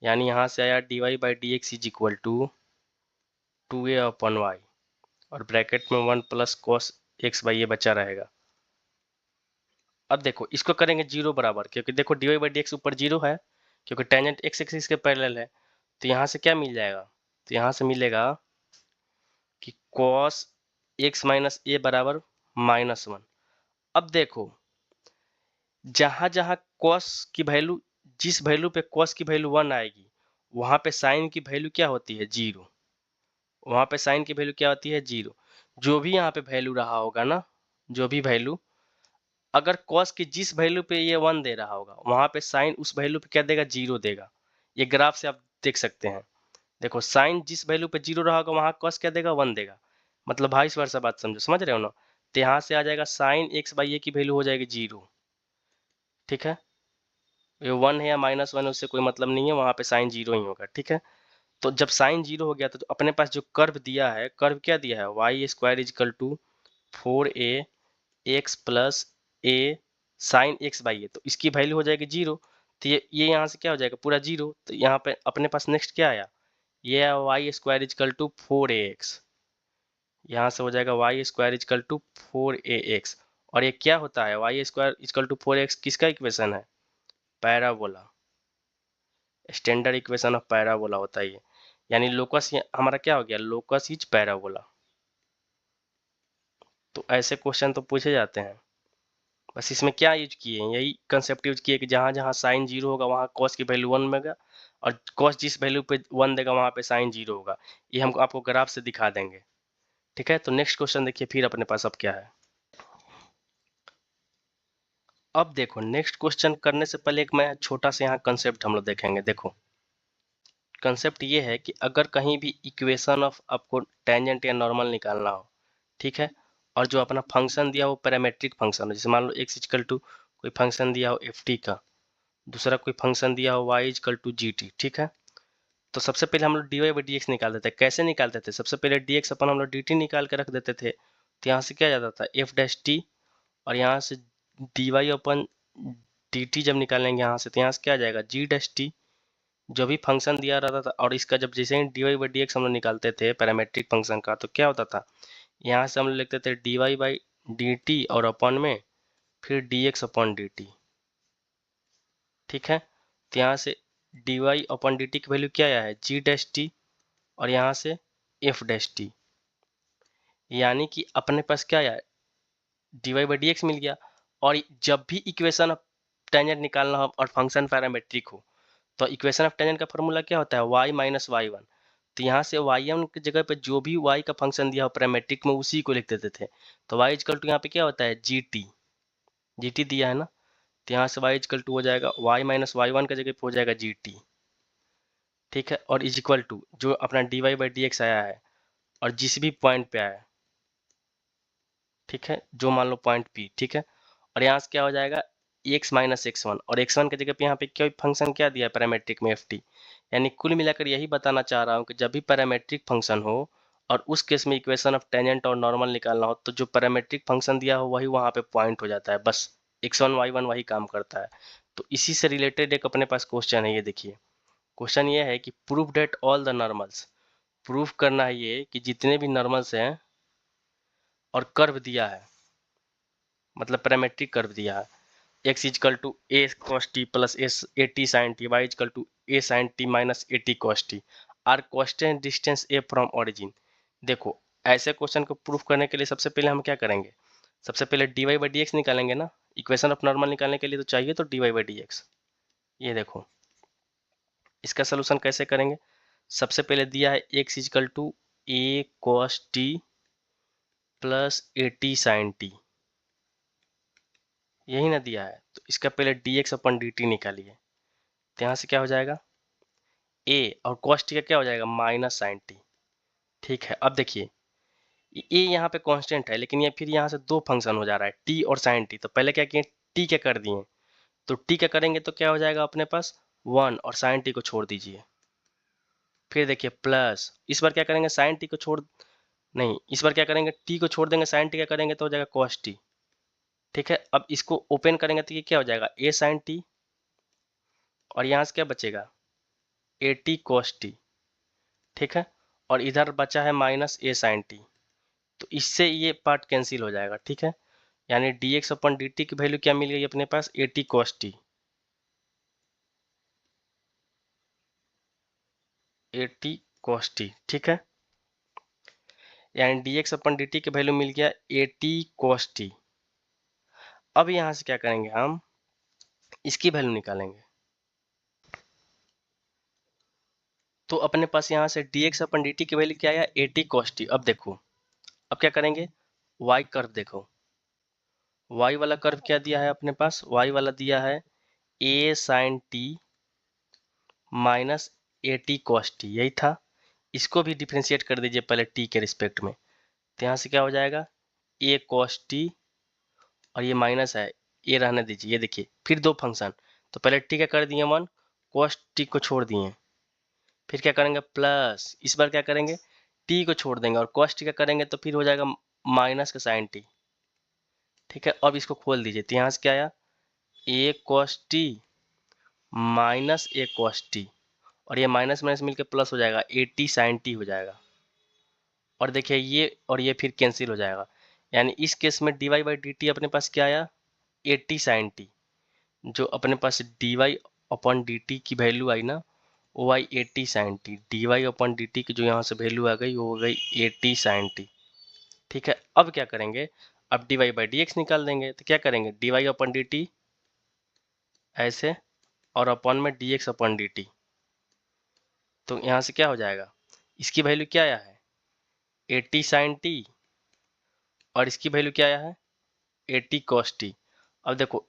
यानी यहाँ से आया dy by D x is equal to 2a upon y, और ब्रैकेट में 1 plus cos x by a बचा रहेगा। अब देखो इसको करेंगे 0 बराबर, क्योंकि देखो dy बाई डी एक्स ऊपर 0 है, क्योंकि टेंजेंट एक्स एक्सिस के पैरेलल है। तो यहाँ से क्या मिल जाएगा, तो यहाँ से मिलेगा कि कॉस एक्स माइनस ए बराबर -1। अब देखो जहां जहां कॉस की वैल्यू, जिस वैल्यू पे कॉस की वैल्यू 1 आएगी वहां पे साइन की वैल्यू क्या होती है, 0। वहां पे साइन की वैल्यू क्या होती है, 0। जो भी यहाँ पे वैल्यू रहा होगा ना, जो भी वैल्यू, अगर कॉस की जिस वैल्यू पे ये 1 दे रहा होगा वहां पे साइन उस वैल्यू पे क्या देगा, 0 देगा। ये ग्राफ से आप देख सकते हैं। देखो साइन जिस वैल्यू पे 0 रहा होगा वहां कॉस क्या देगा, 1 देगा। मतलब भाई इस बार से बात समझो, समझ रहे हो ना। तो यहाँ से आ जाएगा साइन एक्स बाई ए की वैल्यू हो जाएगी 0। ठीक है, ये 1 है या -1 है उससे कोई मतलब नहीं है, वहां पे साइन 0 ही होगा। ठीक है, तो जब साइन 0 हो गया तो अपने पास जो कर्व दिया है, कर्व क्या दिया है, y square is equal to 4a x plus a sine x by a, तो इसकी वैल्यू हो जाएगी 0। तो ये यहाँ से क्या हो जाएगा, पूरा 0। तो यहाँ पे अपने पास नेक्स्ट क्या आया, ये आया y square is equal to 4a x, यहाँ से हो जाएगा y square is equal to 4a x. और ये क्या होता है, y square is equal to 4x किसका इक्वेशन है, parabola, standard equation of parabola होता है ये। यानी लोकस हमारा क्या हो गया, लोकस इज पैराबोला। तो ऐसे क्वेश्चन तो पूछे जाते हैं। बस इसमें क्या यूज किए हैं, यही कंसेप्ट यूज किए कि जहां जहां साइन 0 होगा वहां कॉस की वैल्यू 1 होगा, और कॉस जिस वैल्यू पे 1 देगा वहां पे साइन 0 होगा। ये हम आपको ग्राफ से दिखा देंगे। ठीक है, तो नेक्स्ट क्वेश्चन देखिए फिर अपने पास अब क्या है। अब देखो नेक्स्ट क्वेश्चन करने से पहले एक मैं छोटा सा यहाँ कंसेप्ट हम लोग देखेंगे। देखो कंसेप्ट ये है कि अगर कहीं भी इक्वेशन ऑफ आपको टेंजेंट या नॉर्मल निकालना हो, ठीक है, और जो अपना फंक्शन दिया हो पैरामेट्रिक फंक्शन हो, जैसे मान लो x इक्वल टू कोई फंक्शन दिया हो ft का, दूसरा कोई फंक्शन दिया हो y इक्वल टू gt। ठीक है, तो सबसे पहले हम लोग dy बाई dx निकाल देते हैं। कैसे निकालते थे, सबसे पहले dx अपन हम लोग dt निकाल के रख देते थे। तो यहाँ से क्या जाता था f डैश t, और यहाँ से dy अपन dt जब निकालेंगे यहाँ से, तो यहाँ से क्या आ जाएगा g डैश t, जो भी फंक्शन दिया रहता था। और इसका जब जैसे ही dy बाई dx हम लोग निकालते थे पैरामेट्रिक फंक्शन का, तो क्या होता था, यहाँ से हम लोग लिखते थे dy बाई dt और अपन में फिर dx अपन dt। ठीक है, तो यहाँ से dy अपन dt की वैल्यू क्या आया है, g डैश t, और यहाँ से f डैश t, यानी कि अपने पास क्या आया, dy बाई dx मिल गया। और जब भी इक्वेशन ऑफ टेंजेंट निकालना हो और फंक्शन पैरामेट्रिक हो, तो इक्वेशन ऑफ टेंजेंट का फॉर्मूला क्या होता है, y माइनस y1। तो यहाँ से y1 की जगह पे जो भी y का फंक्शन दिया हो पैरामेट्रिक में उसी को लिख देते थे। तो y इक्वल टू यहाँ पे क्या होता है gt, gt दिया है ना, तो तो यहाँ से y इक्वल टू हो जाएगा y माइनस वाई वन का जगह पे हो जाएगा जी टी, ठीक है, और इज इक्वल टू जो अपना d Y by D x आया है और जिस भी पॉइंट पे आया है, ठीक है, जो मान लो पॉइंट पी, ठीक है, और यहाँ से क्या हो जाएगा एक्स माइनस एक्स वन, और एक्स वन की जगह पे यहाँ पे क्या फंक्शन क्या दिया है पैरामेट्रिक में एफ टी। यानी कुल मिलाकर यही बताना चाह रहा हूँ कि जब भी पैरामेट्रिक फंक्शन हो और उस केस में इक्वेशन ऑफ टेंजेंट और नॉर्मल निकालना हो तो जो पैरामेट्रिक फंक्शन दिया हो वही वहाँ पे पॉइंट हो जाता है, बस एक्स वन वाई वन वही काम करता है। तो इसी से रिलेटेड एक अपने पास क्वेश्चन है, ये देखिए क्वेश्चन ये है कि proof that all the normals, proof करना है ये कि जितने भी नॉर्मल्स हैं और कर्व दिया है, मतलब पैरामेट्रिक कर्व दिया है, x is equal to a cos t plus s a t sine t, y is equal to a sine t minus a t cos t are constant distance a from origin. देखो ऐसे question को proof करने के लिए सबसे पहले हम क्या करेंगे, सबसे पहले d Y by D x निकालेंगे ना, इक्वेशन ऑफ नॉर्मल निकालने के लिए तो चाहिए तो d Y by D x. ये देखो इसका सोल्यूशन कैसे करेंगे, सबसे पहले दिया है x is equal to a cos t plus a t sine t, यही ना दिया है, तो इसका पहले d x upon d t निकालिए, तो यहाँ से क्या हो जाएगा ए और कॉस टी का क्या हो जाएगा माइनस साइन टी, ठीक है। अब देखिए ए यहाँ पे कांस्टेंट है लेकिन ये फिर यहाँ से दो फंक्शन हो जा रहा है टी और साइन टी, तो पहले क्या किए टी क्या कर दिए, तो टी क्या करेंगे तो क्या हो जाएगा अपने पास वन और साइन टी को छोड़ दीजिए, फिर देखिए प्लस इस बार क्या करेंगे साइन टी को छोड़, नहीं इस बार क्या करेंगे टी को छोड़ देंगे, साइन टी क्या करेंगे तो हो जाएगा कॉस टी, ठीक है। अब इसको ओपन करेंगे तो ये क्या हो जाएगा ए साइन टी और यहाँ से क्या बचेगा ए टी कॉस टी, ठीक है, और इधर बचा है माइनस ए साइन टी, तो इससे ये पार्ट कैंसिल हो जाएगा, ठीक है। यानी d x upon d t की वैल्यू क्या मिल गई अपने पास a t cos t, a t cos t, ठीक है, यानी d x upon d t की वैल्यू मिल गया ए टी कॉस टी। अब यहाँ से क्या करेंगे हम इसकी वैल्यू निकालेंगे, तो अपने पास यहाँ से D x upon d t की वैल्यू क्या आया ए टी कॉस टी। अब देखो अब क्या करेंगे वाई कर्व देखो, वाई वाला कर्व क्या दिया है अपने पास, वाई वाला दिया है a sine t minus a t cos t, यही था। इसको भी डिफ्रेंशिएट कर दीजिए पहले टी के रिस्पेक्ट में, तो यहाँ से क्या हो जाएगा ए कॉस टी और ये माइनस है ये रहने दीजिए, ये देखिए फिर दो फंक्शन, तो पहले टी क्या कर दिए वन कॉस टी को छोड़ दिए, फिर क्या करेंगे प्लस इस बार क्या करेंगे टी को छोड़ देंगे और कॉस टी का करेंगे तो फिर हो जाएगा माइनस का साइन टी, ठीक है। अब इसको खोल दीजिए तो यहाँ से क्या आया ए कॉस टी माइनस ए कॉस टी और ये माइनस माइनस मिलकर प्लस हो जाएगा ए टी साइन टी हो जाएगा, और देखिए ये और ये फिर कैंसिल हो जाएगा, यानी इस केस में d Y by d t अपने पास क्या आया ए टी साइन टी, जो अपने पास d y upon d t की वैल्यू आई ना वो आई a t sine t, d y upon d t की जो यहाँ से वैल्यू आ गई वो हो गई ए टी साइन टी, ठीक है। अब क्या करेंगे अब d Y by D x निकाल देंगे, तो क्या करेंगे d y upon d t ऐसे और अपॉन में d x upon d t, तो यहाँ से क्या हो जाएगा इसकी वैल्यू क्या आया है ए टी साइन टी और इसकी वैल्यू क्या आया है ए टी कॉस टी। अब देखो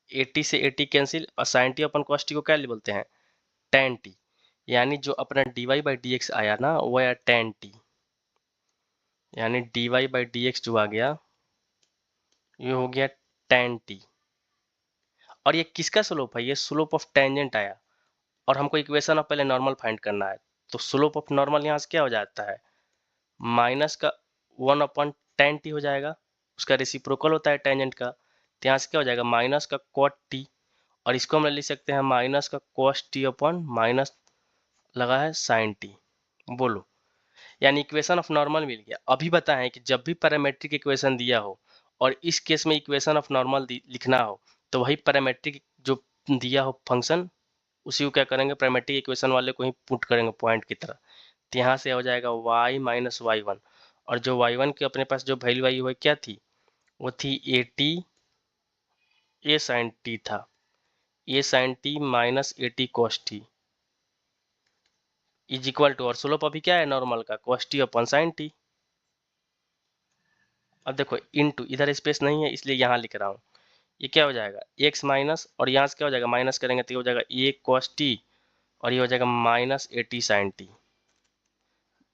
ए टी से ए टी कैंसिल और sine t upon cos t को क्या बोलते हैं टेन टी, यानी जो अपना d Y by D x आया ना वो आया टेन टी, यानी d Y by D x जो आ गया ये हो गया टेन टी। और ये किसका स्लोप है ये स्लोप ऑफ टेंजेंट आया, और हमको इक्वेशन ऑफ पहले नॉर्मल फाइंड करना है, तो स्लोप ऑफ नॉर्मल यहाँ से क्या हो जाता है माइनस का वन अपॉन टेन टी हो जाएगा, उसका रेसिप्रोकल होता है टेंजेंट का, तो यहाँ से क्या हो जाएगा माइनस का कॉट टी, और इसको हम लिख सकते हैं माइनस का कॉस टी अपॉन माइनस लगा है साइन टी। बोलो यानी इक्वेशन ऑफ नॉर्मल मिल गया। अभी बताएं कि जब भी पैरामेट्रिक इक्वेशन दिया हो और इस केस में इक्वेशन ऑफ नॉर्मल लिखना हो तो वही पैरामेट्रिक जो दिया हो फंक्शन उसी को क्या करेंगे पैरामेट्रिक इक्वेशन वाले को ही पुट करेंगे पॉइंट की तरह, तो यहाँ से हो जाएगा y माइनस वाई वन, और जो y1 के अपने पास जो वैल्यू आई वो क्या थी वो थी a t a sine t था, a sine t minus a t cos t is equal to, और स्लोप अभी क्या है नॉर्मल का cos t upon sine t. अब देखो इनटू इधर स्पेस नहीं है इसलिए यहाँ लिख रहा हूँ, ये क्या हो जाएगा x माइनस, और यहाँ से क्या हो जाएगा माइनस करेंगे तो ये हो जाएगा ए कॉस टी, और ये हो जाएगा minus a t sine t.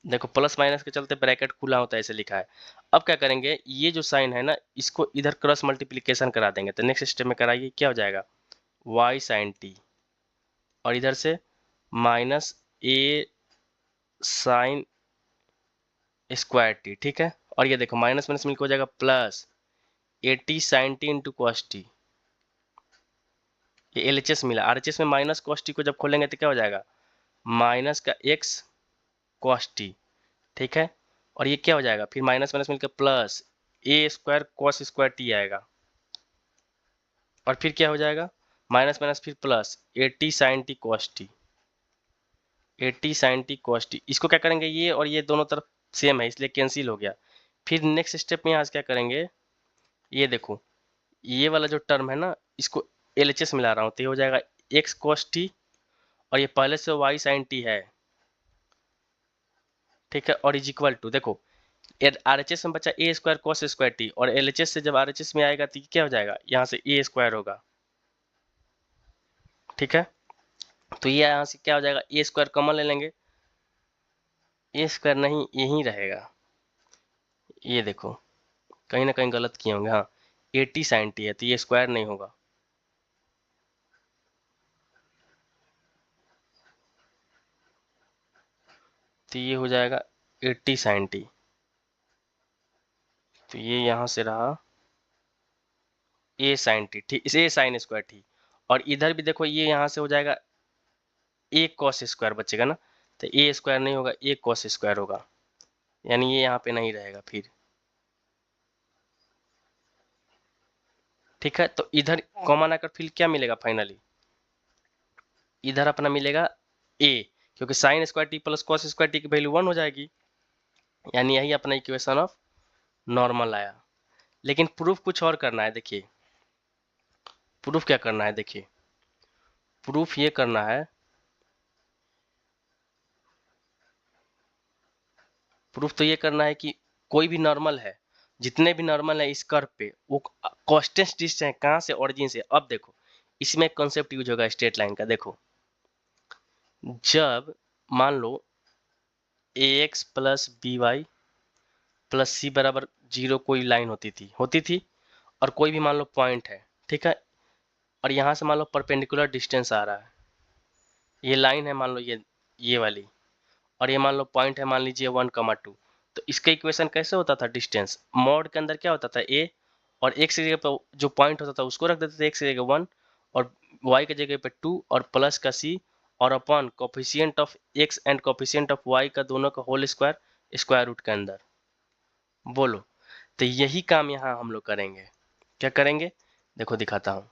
देखो प्लस माइनस के चलते ब्रैकेट खुला होता है, ऐसे लिखा है। अब क्या करेंगे, ये जो साइन है ना इसको इधर क्रॉस मल्टीप्लिकेशन करा देंगे। तो नेक्स्ट स्टेप में कराइए, क्या हो जाएगा वाई साइन टी, और इधर से माइनस ए साइन स्क्वायर टी, ठीक है। और ये देखो माइनस माइनस मिलकर हो जाएगा plus a t sine t into cos t. ये एलएचएस मिला, आरएचएस में माइनस कॉस टी को जब खोलेंगे तो क्या हो जाएगा माइनस का एक्स कॉस टी, ठीक है। और ये क्या हो जाएगा फिर माइनस माइनस मिलकर plus a square cos square t आएगा, और फिर क्या हो जाएगा माइनस माइनस फिर plus a t sine t cos t, a t sine t cos t. इसको क्या करेंगे, ये और ये दोनों तरफ सेम है इसलिए कैंसिल हो गया। फिर नेक्स्ट स्टेप में आज क्या करेंगे, ये देखो ये वाला जो टर्म है ना इसको एलएचएस मिला रहा हूँ तो ये हो जाएगा एक्स कॉस टी, और ये पहले से वाई साइन टी है, ठीक है। और इज इक्वल टू देखो आरएचएस में बचा ए स्क्वायर कॉस स्क्वायर टी, और एलएचएस से जब आरएचएस में आएगा तो क्या हो जाएगा यहाँ से ए स्क्वायर होगा, ठीक है। तो ये यहाँ से क्या हो जाएगा ए स्क्वायर कॉमन ले लेंगे, ए स्क्वायर नहीं यही रहेगा। ये देखो कहीं ना कहीं गलत किए होंगे, हाँ ए टी साइन टी है तो ये स्क्वायर नहीं होगा। तो ये हो जाएगा ए टी साइन टी, तो ये यहाँ से रहा ए साइन टी, ठीक इसे ए साइन स्क्वायर टी। और इधर भी देखो ये यहाँ से हो जाएगा ए कॉस स्क्वायर बचेगा ना, तो ए स्क्वायर नहीं होगा ए कॉस स्क्वायर होगा, यानी ये यहाँ पे नहीं रहेगा फिर, ठीक है। तो इधर कॉमन आकर फिर क्या मिलेगा फाइनली, इधर अपना मिलेगा ए, क्योंकि sign square t plus cos square T की वैल्यू 1 हो जाएगी, यानी यही अपना इक्वेशन ऑफ नॉर्मल आया। लेकिन प्रूफ कुछ और करना है, देखिए प्रूफ क्या करना है, देखिए प्रूफ ये करना है, प्रूफ तो ये करना है कि कोई भी नॉर्मल है, जितने भी नॉर्मल है इस कर्व पे वो कांस्टेंट डिस्टेंस है कहाँ से ओरिजिन से। अब देखो इसमें कॉन्सेप्ट यूज होगा स्ट्रेट लाइन का। देखो जब मान लो a x plus b y plus c बराबर 0 कोई लाइन होती थी और कोई भी मान लो पॉइंट है, ठीक है। और यहाँ से मान लो परपेंडिकुलर डिस्टेंस आ रहा है, ये लाइन है मान लो ये वाली, और ये मान लो पॉइंट है मान लीजिए 1,2। तो इसका इक्वेशन कैसे होता था, डिस्टेंस मॉड के अंदर क्या होता था ए, और एक्स की जगह पर जो पॉइंट होता था उसको रख देते थे एक्स की जगह 1, और वाई की जगह पे 2, और प्लस का सी, और upon coefficient of X and coefficient of Y का दोनों का होल स्क्वायर स्क्वायर रूट के अंदर। बोलो, तो यही काम यहाँ हम लोग करेंगे। क्या करेंगे देखो दिखाता हूँ।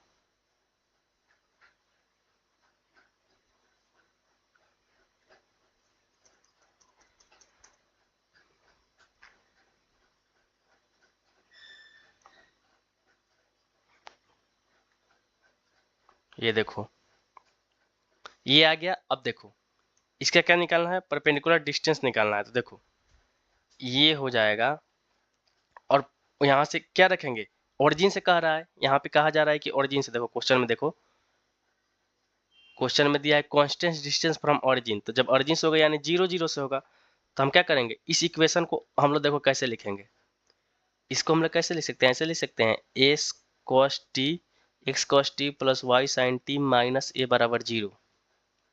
ये देखो ये आ गया। अब देखो इसका क्या निकालना है, परपेंडिकुलर डिस्टेंस निकालना है। तो देखो ये हो जाएगा, और यहाँ से क्या रखेंगे, ओरिजिन से कह रहा है, यहाँ पे कहा जा रहा है कि ओरिजिन से। देखो क्वेश्चन में देखो, क्वेश्चन में दिया है कांस्टेंट डिस्टेंस फ्रॉम ओरिजिन, तो जब ओरिजिन से होगा यानी 0 0 से होगा। तो हम क्या करेंगे, इस इक्वेशन को हम लोग देखो कैसे लिखेंगे, इसको हम लोग कैसे लिख सकते हैं, ऐसे लिख सकते हैं a cos t x cos t plus y sine t minus a बराबर 0।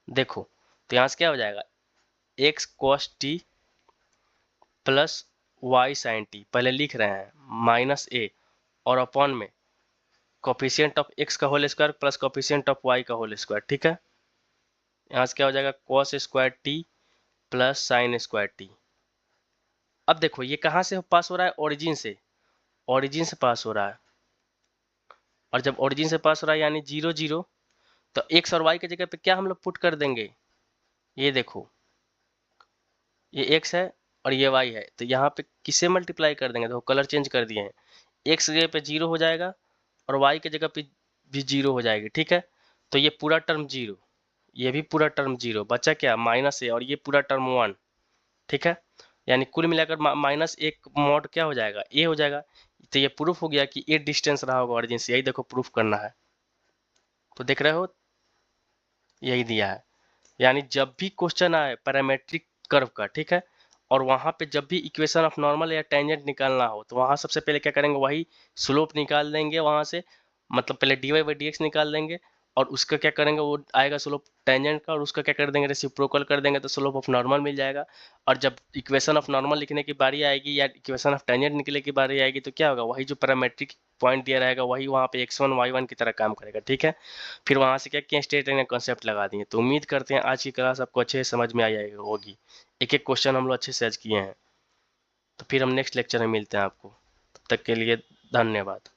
देखो तो यहाँ से क्या हो जाएगा x cos t plus y sine t, पहले लिख रहे हैं माइनस ए, और अपॉन में कोफिशिएंट ऑफ एक्स का whole square plus coefficient of Y का होल स्क्वायर, ठीक है। यहाँ से क्या हो जाएगा cos square t plus sine square t. अब देखो ये कहाँ से पास हो रहा है, ओरिजिन से, ओरिजिन से पास हो रहा है। और जब ओरिजिन से पास हो रहा है यानी 0 0, तो एक्स और वाई की जगह पे क्या हम लोग पुट कर देंगे, ये देखो ये एक्स है और ये वाई है, तो यहाँ पे किससे मल्टीप्लाई कर देंगे, देखो कलर चेंज कर दिए हैं, एक्स की जगह पे 0 हो जाएगा और वाई की जगह पे भी 0 हो जाएगी, ठीक है। तो ये पूरा टर्म 0, ये भी पूरा टर्म 0, बचा क्या माइनस ए, और ये पूरा टर्म 1, ठीक है। यानी कुल मिलाकर माइनस एक मॉड क्या हो जाएगा ए हो जाएगा। तो ये प्रूफ हो गया कि ये डिस्टेंस रहा होगा ऑरिजिन से, यही देखो प्रूफ करना है। तो देख रहे हो, यही दिया है। यानी जब भी क्वेश्चन आए पैरामेट्रिक कर्व का, ठीक है, और वहां पे जब भी इक्वेशन ऑफ नॉर्मल या टेंजेंट निकालना हो, तो वहां सबसे पहले क्या करेंगे, वही स्लोप निकाल देंगे वहां से, मतलब पहले dy बाई डी निकाल देंगे, और उसका क्या करेंगे, वो आएगा स्लोप टेंजेंट का, और उसका क्या कर देंगे, रेसिप्रोकल कर देंगे, तो स्लोप ऑफ नॉर्मल मिल जाएगा। और जब इक्वेशन ऑफ नॉर्मल लिखने की बारी आएगी या इक्वेशन ऑफ टेंजेंट निकलने की बारी आएगी, तो क्या होगा, वही जो पैरामेट्रिक पॉइंट दिया रहेगा वही वहाँ पे x1 y1 की तरह काम करेगा, ठीक है। फिर वहाँ से क्या किया, स्टेट लाइन का कॉन्सेप्ट लगा दिए। तो उम्मीद करते हैं आज की क्लास आपको अच्छे से समझ में आ जाएगी होगी, एक एक क्वेश्चन हम लोग अच्छे से आज किए हैं। तो फिर हम नेक्स्ट लेक्चर में मिलते हैं आपको, तब तक के लिए धन्यवाद।